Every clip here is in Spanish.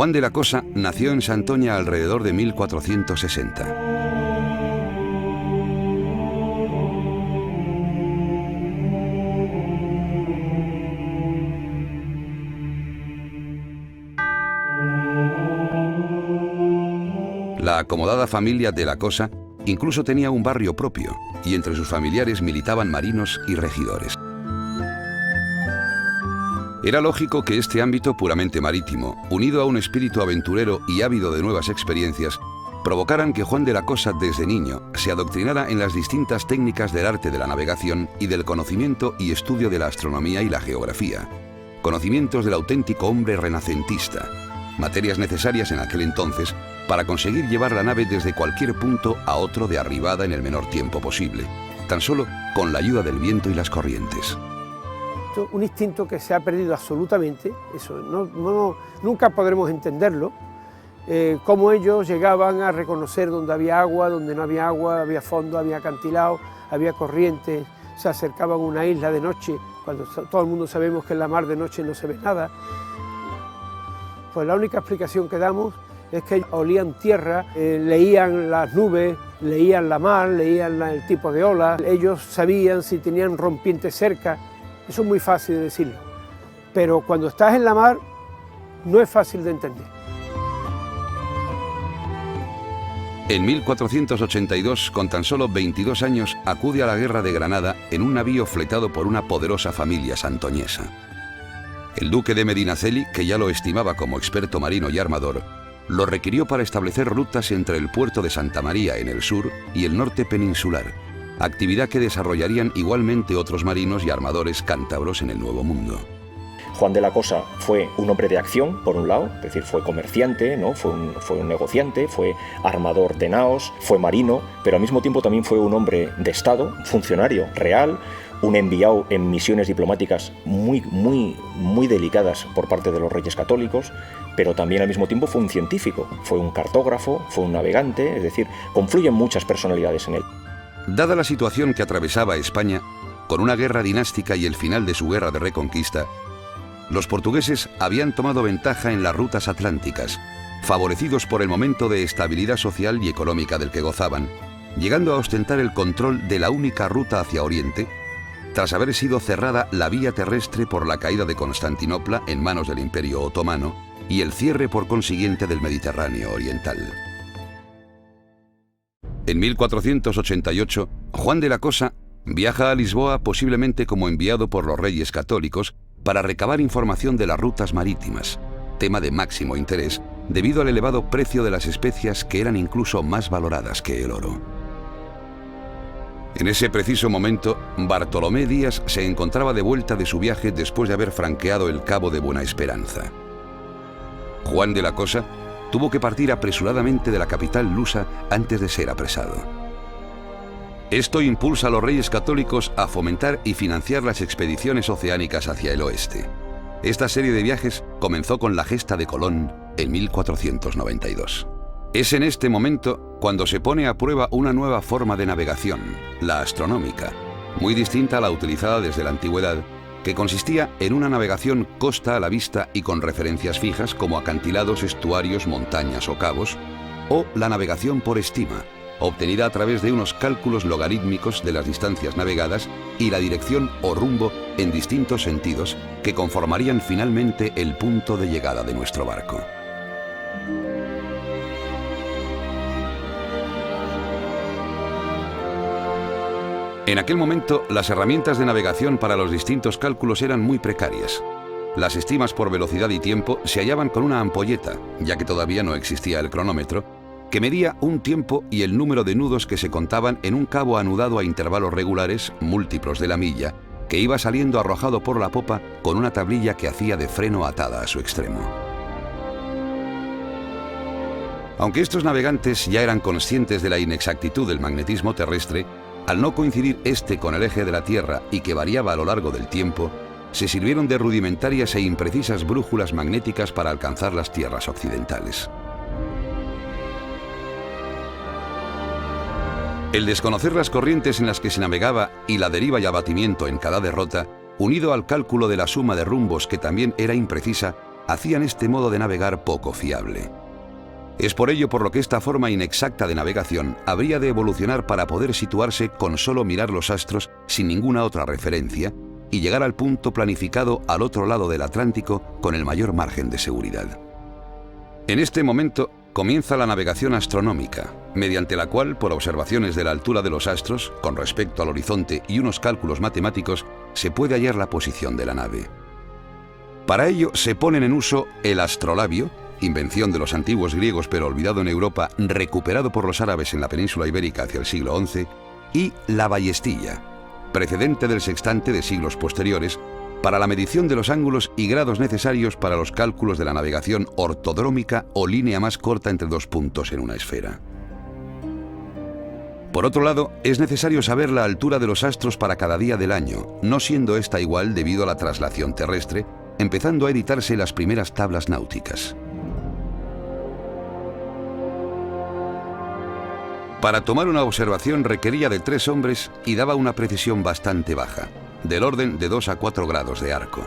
Juan de la Cosa nació en Santoña alrededor de 1460. La acomodada familia de la Cosa incluso tenía un barrio propio, y entre sus familiares militaban marinos y regidores. Era lógico que este ámbito puramente marítimo, unido a un espíritu aventurero y ávido de nuevas experiencias, provocaran que Juan de la Cosa desde niño se adoctrinara en las distintas técnicas del arte de la navegación y del conocimiento y estudio de la astronomía y la geografía, conocimientos del auténtico hombre renacentista, materias necesarias en aquel entonces para conseguir llevar la nave desde cualquier punto a otro de arribada en el menor tiempo posible, tan solo con la ayuda del viento y las corrientes. Un instinto que se ha perdido absolutamente, eso nunca podremos entenderlo, cómo ellos llegaban a reconocer dónde había agua, donde no había agua, había fondo, había acantilado, había corrientes, se acercaban a una isla de noche, cuando todo el mundo sabemos que en la mar de noche no se ve nada. Pues la única explicación que damos es que olían tierra, leían las nubes, leían la mar, leían el tipo de olas, ellos sabían si tenían rompientes cerca. Eso es muy fácil de decirlo, pero cuando estás en la mar no es fácil de entender. En 1482, con tan solo 22 años, acude a la Guerra de Granada en un navío fletado por una poderosa familia santoñesa. El duque de Medinaceli, que ya lo estimaba como experto marino y armador, lo requirió para establecer rutas entre el puerto de Santa María en el sur y el norte peninsular, actividad que desarrollarían igualmente otros marinos y armadores cántabros en el Nuevo Mundo. Juan de la Cosa fue un hombre de acción, por un lado, es decir, fue comerciante, ¿no? fue un negociante, fue armador de naos, fue marino, pero al mismo tiempo también fue un hombre de Estado, funcionario real, un enviado en misiones diplomáticas muy delicadas por parte de los reyes católicos, pero también al mismo tiempo fue un científico, fue un cartógrafo, fue un navegante, es decir, confluyen muchas personalidades en él. Dada la situación que atravesaba España, con una guerra dinástica y el final de su guerra de reconquista, los portugueses habían tomado ventaja en las rutas atlánticas, favorecidos por el momento de estabilidad social y económica del que gozaban, llegando a ostentar el control de la única ruta hacia Oriente, tras haber sido cerrada la vía terrestre por la caída de Constantinopla en manos del Imperio Otomano y el cierre por consiguiente del Mediterráneo oriental. En 1488, Juan de la Cosa viaja a Lisboa posiblemente como enviado por los reyes católicos para recabar información de las rutas marítimas, tema de máximo interés debido al elevado precio de las especias que eran incluso más valoradas que el oro. En ese preciso momento, Bartolomé Díaz se encontraba de vuelta de su viaje después de haber franqueado el Cabo de Buena Esperanza. Juan de la Cosa tuvo que partir apresuradamente de la capital lusa antes de ser apresado. Esto impulsa a los reyes católicos a fomentar y financiar las expediciones oceánicas hacia el oeste. Esta serie de viajes comenzó con la gesta de Colón en 1492. Es en este momento cuando se pone a prueba una nueva forma de navegación, la astronómica, muy distinta a la utilizada desde la antigüedad, que consistía en una navegación costa a la vista y con referencias fijas como acantilados, estuarios, montañas o cabos, o la navegación por estima, obtenida a través de unos cálculos logarítmicos de las distancias navegadas y la dirección o rumbo en distintos sentidos que conformarían finalmente el punto de llegada de nuestro barco. En aquel momento, las herramientas de navegación para los distintos cálculos eran muy precarias. Las estimas por velocidad y tiempo se hallaban con una ampolleta, ya que todavía no existía el cronómetro, que medía un tiempo y el número de nudos que se contaban en un cabo anudado a intervalos regulares, múltiplos de la milla, que iba saliendo arrojado por la popa con una tablilla que hacía de freno atada a su extremo. Aunque estos navegantes ya eran conscientes de la inexactitud del magnetismo terrestre, al no coincidir este con el eje de la Tierra y que variaba a lo largo del tiempo, se sirvieron de rudimentarias e imprecisas brújulas magnéticas para alcanzar las tierras occidentales. El desconocer las corrientes en las que se navegaba y la deriva y abatimiento en cada derrota, unido al cálculo de la suma de rumbos que también era imprecisa, hacían este modo de navegar poco fiable. Es por ello por lo que esta forma inexacta de navegación habría de evolucionar para poder situarse con solo mirar los astros sin ninguna otra referencia y llegar al punto planificado al otro lado del Atlántico con el mayor margen de seguridad. En este momento comienza la navegación astronómica, mediante la cual, por observaciones de la altura de los astros, con respecto al horizonte y unos cálculos matemáticos, se puede hallar la posición de la nave. Para ello se ponen en uso el astrolabio, invención de los antiguos griegos pero olvidado en Europa, recuperado por los árabes en la península ibérica hacia el siglo XI, y la ballestilla, precedente del sextante de siglos posteriores, para la medición de los ángulos y grados necesarios para los cálculos de la navegación ortodrómica o línea más corta entre dos puntos en una esfera. Por otro lado, es necesario saber la altura de los astros para cada día del año, no siendo esta igual debido a la traslación terrestre, empezando a editarse las primeras tablas náuticas. Para tomar una observación requería de 3 hombres y daba una precisión bastante baja, del orden de 2 a 4 grados de arco.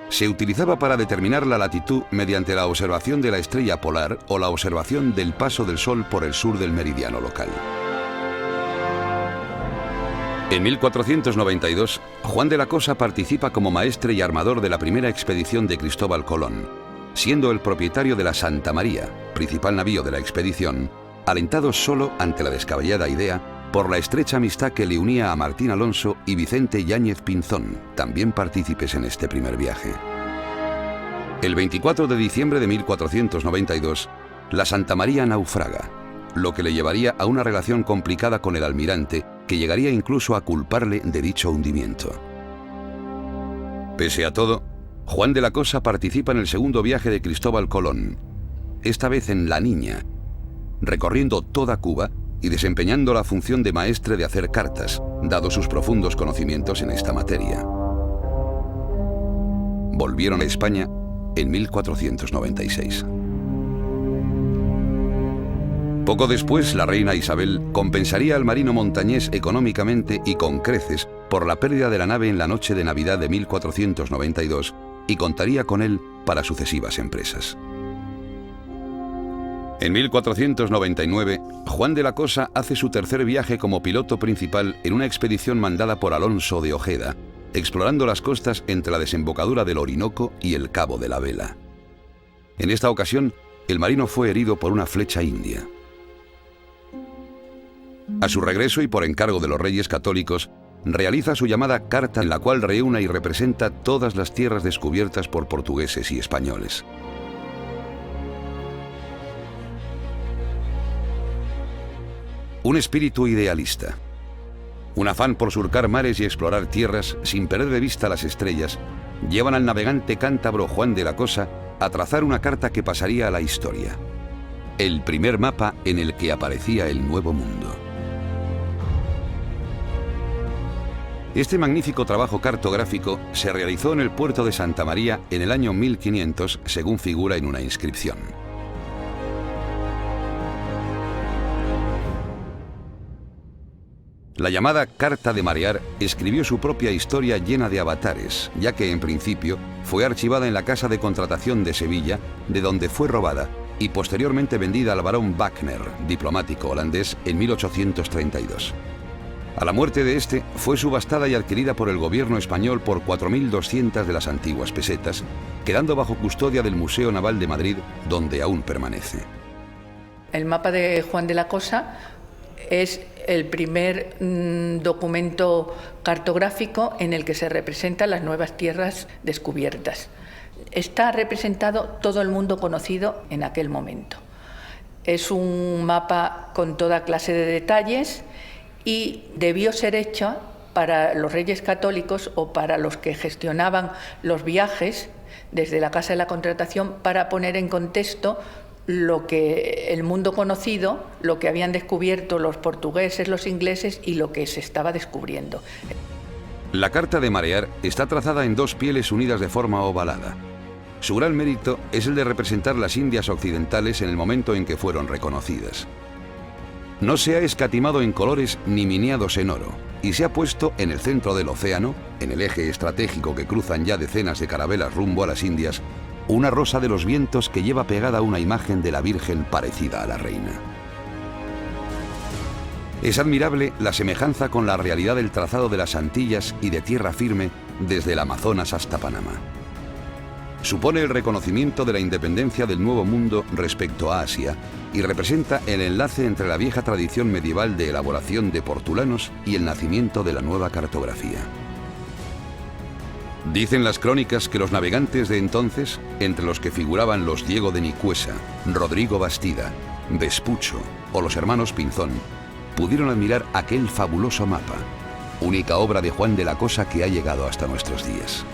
Se utilizaba para determinar la latitud mediante la observación de la estrella polar o la observación del paso del Sol por el sur del meridiano local. En 1492, Juan de la Cosa participa como maestre y armador de la primera expedición de Cristóbal Colón, siendo el propietario de la Santa María, principal navío de la expedición, alentado solo ante la descabellada idea por la estrecha amistad que le unía a Martín Alonso y Vicente Yáñez Pinzón, también partícipes en este primer viaje. El 24 de diciembre de 1492, la Santa María naufraga, lo que le llevaría a una relación complicada con el almirante, que llegaría incluso a culparle de dicho hundimiento. Pese a todo, Juan de la Cosa participa en el segundo viaje de Cristóbal Colón, esta vez en La Niña, recorriendo toda Cuba y desempeñando la función de maestre de hacer cartas, dado sus profundos conocimientos en esta materia. Volvieron a España en 1496. Poco después, la reina Isabel compensaría al marino montañés económicamente y con creces por la pérdida de la nave en la noche de Navidad de 1492 y contaría con él para sucesivas empresas. En 1499, Juan de la Cosa hace su tercer viaje como piloto principal en una expedición mandada por Alonso de Ojeda, explorando las costas entre la desembocadura del Orinoco y el Cabo de la Vela. En esta ocasión, el marino fue herido por una flecha india. A su regreso y por encargo de los Reyes Católicos, realiza su llamada carta en la cual reúne y representa todas las tierras descubiertas por portugueses y españoles. Un espíritu idealista, un afán por surcar mares y explorar tierras sin perder de vista las estrellas, llevan al navegante cántabro Juan de la Cosa a trazar una carta que pasaría a la historia, el primer mapa en el que aparecía el Nuevo Mundo. Este magnífico trabajo cartográfico se realizó en el puerto de Santa María en el año 1500, según figura en una inscripción. La llamada Carta de Marear escribió su propia historia llena de avatares, ya que en principio fue archivada en la casa de contratación de Sevilla, de donde fue robada y posteriormente vendida al barón Wagner, diplomático holandés, en 1832. A la muerte de este, fue subastada y adquirida por el gobierno español por 4.200 de las antiguas pesetas, quedando bajo custodia del Museo Naval de Madrid, donde aún permanece. El mapa de Juan de la Cosa es el primer documento cartográfico en el que se representan las nuevas tierras descubiertas. Está representado todo el mundo conocido en aquel momento. Es un mapa con toda clase de detalles y debió ser hecho para los Reyes Católicos o para los que gestionaban los viajes desde la Casa de la Contratación para poner en contexto lo que el mundo conocido, lo que habían descubierto los portugueses, los ingleses y lo que se estaba descubriendo. La Carta de Marear está trazada en 2 pieles unidas de forma ovalada. Su gran mérito es el de representar las Indias occidentales en el momento en que fueron reconocidas. No se ha escatimado en colores ni miniados en oro, y se ha puesto en el centro del océano, en el eje estratégico que cruzan ya decenas de carabelas rumbo a las Indias, una rosa de los vientos que lleva pegada una imagen de la Virgen parecida a la reina. Es admirable la semejanza con la realidad del trazado de las Antillas y de tierra firme desde el Amazonas hasta Panamá. Supone el reconocimiento de la independencia del Nuevo Mundo respecto a Asia y representa el enlace entre la vieja tradición medieval de elaboración de portulanos y el nacimiento de la nueva cartografía. Dicen las crónicas que los navegantes de entonces, entre los que figuraban los Diego de Nicuesa, Rodrigo Bastida, Vespucho o los hermanos Pinzón, pudieron admirar aquel fabuloso mapa, única obra de Juan de la Cosa que ha llegado hasta nuestros días.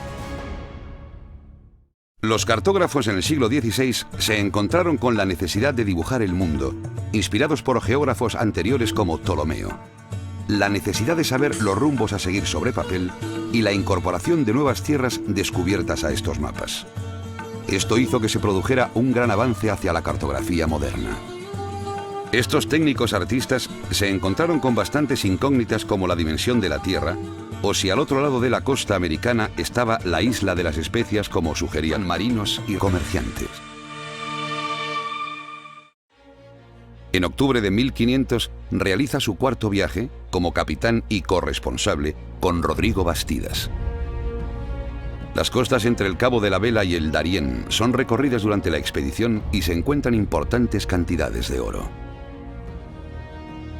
Los cartógrafos en el siglo XVI se encontraron con la necesidad de dibujar el mundo, inspirados por geógrafos anteriores como Ptolomeo. La necesidad de saber los rumbos a seguir sobre papel y la incorporación de nuevas tierras descubiertas a estos mapas. Esto hizo que se produjera un gran avance hacia la cartografía moderna. Estos técnicos artistas se encontraron con bastantes incógnitas como la dimensión de la Tierra, o si al otro lado de la costa americana estaba la isla de las especias como sugerían marinos y comerciantes. En octubre de 1500 realiza su cuarto viaje como capitán y corresponsable con Rodrigo Bastidas. Las costas entre el Cabo de la Vela y el Darién son recorridas durante la expedición y se encuentran importantes cantidades de oro.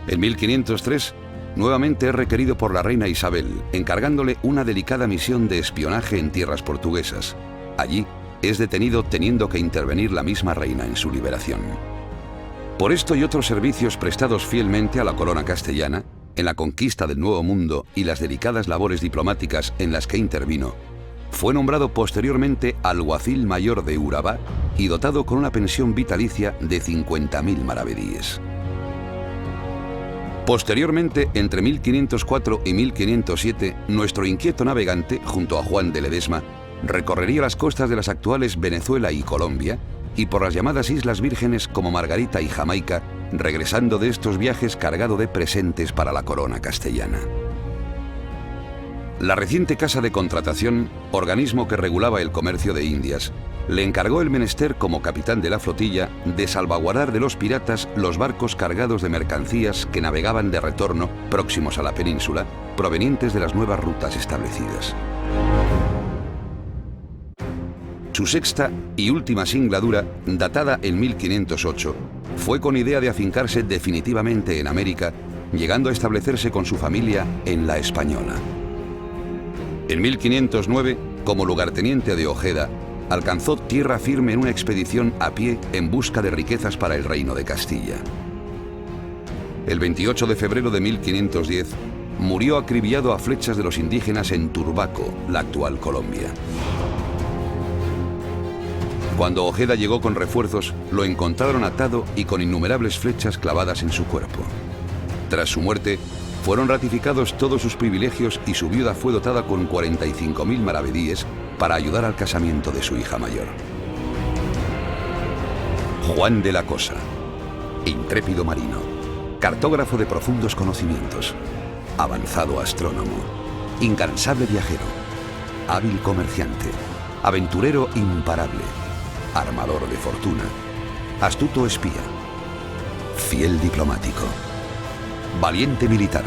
En 1503, nuevamente es requerido por la reina Isabel, encargándole una delicada misión de espionaje en tierras portuguesas. Allí es detenido teniendo que intervenir la misma reina en su liberación. Por esto y otros servicios prestados fielmente a la corona castellana, en la conquista del Nuevo Mundo y las delicadas labores diplomáticas en las que intervino, fue nombrado posteriormente alguacil mayor de Urabá y dotado con una pensión vitalicia de 50.000 maravedíes. Posteriormente, entre 1504 y 1507, nuestro inquieto navegante, junto a Juan de Ledesma, recorrería las costas de las actuales Venezuela y Colombia y por las llamadas Islas Vírgenes como Margarita y Jamaica, regresando de estos viajes cargado de presentes para la corona castellana. La reciente Casa de Contratación, organismo que regulaba el comercio de Indias, le encargó el menester como capitán de la flotilla de salvaguardar de los piratas los barcos cargados de mercancías que navegaban de retorno próximos a la península, provenientes de las nuevas rutas establecidas. Su sexta y última singladura, datada en 1508, fue con idea de afincarse definitivamente en América, llegando a establecerse con su familia en La Española. En 1509, como lugarteniente de Ojeda, alcanzó tierra firme en una expedición a pie en busca de riquezas para el reino de Castilla. El 28 de febrero de 1510, murió acribillado a flechas de los indígenas en Turbaco, la actual Colombia. Cuando Ojeda llegó con refuerzos, lo encontraron atado y con innumerables flechas clavadas en su cuerpo. Tras su muerte, fueron ratificados todos sus privilegios y su viuda fue dotada con 45.000 maravedíes para ayudar al casamiento de su hija mayor. Juan de la Cosa, intrépido marino, cartógrafo de profundos conocimientos, avanzado astrónomo, incansable viajero, hábil comerciante, aventurero imparable, armador de fortuna, astuto espía, fiel diplomático, valiente militar.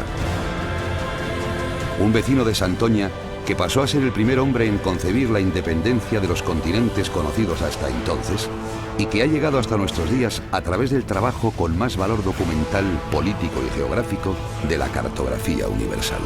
Un vecino de Santoña que pasó a ser el primer hombre en concebir la independencia de los continentes conocidos hasta entonces y que ha llegado hasta nuestros días a través del trabajo con más valor documental, político y geográfico de la cartografía universal.